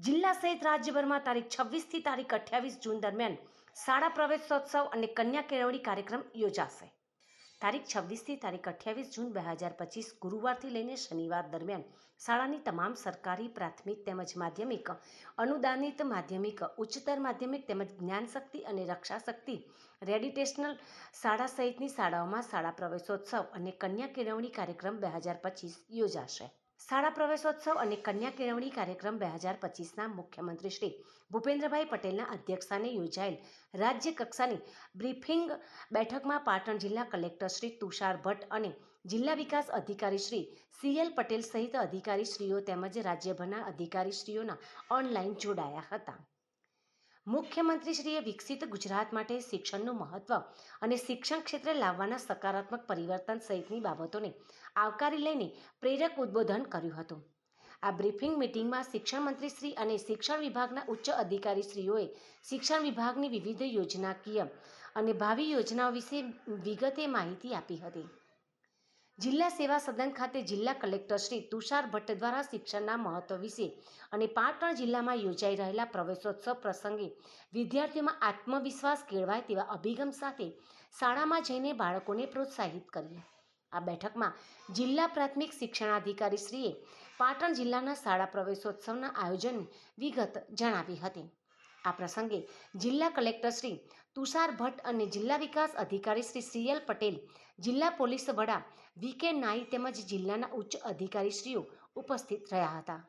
જિલ્લા સહિત રાજ્યભરમાં તારીખ 26 થી તારીખ 28 જૂન દરમિયાન શાળા પ્રવેશોત્સવ અને કન્યા કેળવણી કાર્યક્રમ યોજાશે। તારીખ 26 થી તારીખ 28 જૂન 2025 ગુરુવારથી લઈને શનિવાર દરમિયાન શાળાની તમામ સરકારી પ્રાથમિક તેમજ માધ્યમિક, અનુદાનિત માધ્યમિક, ઉચ્ચતર માધ્યમિક તેમજ જ્ઞાનશક્તિ અને રક્ષાશક્તિ રેડિટેશનલ શાળા સહિતની શાળાઓમાં શાળા પ્રવેશોત્સવ અને કન્યા કેળવણી કાર્યક્રમ 2025 યોજાશે। શાળા પ્રવેશોત્સવ અને કન્યા કેળવણી કાર્યક્રમ 2025ના મુખ્યમંત્રી શ્રી ભૂપેન્દ્રભાઈ પટેલના અધ્યક્ષસ્થાને યોજાયેલ રાજ્ય કક્ષાની બ્રીફિંગ બેઠકમાં પાટણ જિલ્લા કલેક્ટર શ્રી તુષાર ભટ્ટ અને જિલ્લા વિકાસ અધિકારી શ્રી CL પટેલ સહિત અધિકારીશ્રીઓ તેમજ રાજ્યભરના અધિકારીશ્રીઓના ઓનલાઈન જોડાયા હતા। મુખ્યમંત્રીશ્રીએ વિકસિત ગુજરાત માટે શિક્ષણનું મહત્વ અને શિક્ષણ ક્ષેત્રે લાવવાના સકારાત્મક પરિવર્તન સહિતની બાબતોને આવકારી લઈને પ્રેરક ઉદ્બોધન કર્યું હતું। આ બ્રીફિંગ મિટિંગમાં શિક્ષણ મંત્રીશ્રી અને શિક્ષણ વિભાગના ઉચ્ચ અધિકારીશ્રીઓએ શિક્ષણ વિભાગની વિવિધ યોજનાકીય અને ભાવિ યોજનાઓ વિશે વિગતે માહિતી આપી હતી। જિલ્લા સેવા સદન ખાતે જિલ્લા કલેક્ટર શ્રી તુષાર ભટ્ટ દ્વારા શિક્ષણના મહત્વ વિશે અને પાટણ જિલ્લામાં યોજાઈ રહેલા પ્રવેશોત્સવ પ્રસંગે વિદ્યાર્થીઓમાં આત્મવિશ્વાસ કેળવાય તેવા અભિગમ સાથે શાળામાં જઈને બાળકોને પ્રોત્સાહિત કરીએ। આ બેઠકમાં જિલ્લા પ્રાથમિક શિક્ષણાધિકારીશ્રીએ પાટણ જિલ્લાના શાળા પ્રવેશોત્સવના આયોજનની વિગત જણાવી હતી। આ પ્રસંગે જિલ્લા કલેક્ટર શ્રી તુષાર ભટ્ટ અને જિલ્લા વિકાસ અધિકારી શ્રી CL પટેલ, જિલ્લા પોલીસ વડા VK નાઈ તેમજ જિલ્લાના ઉચ્ચ અધિકારીશ્રીઓ ઉપસ્થિત રહ્યા હતા।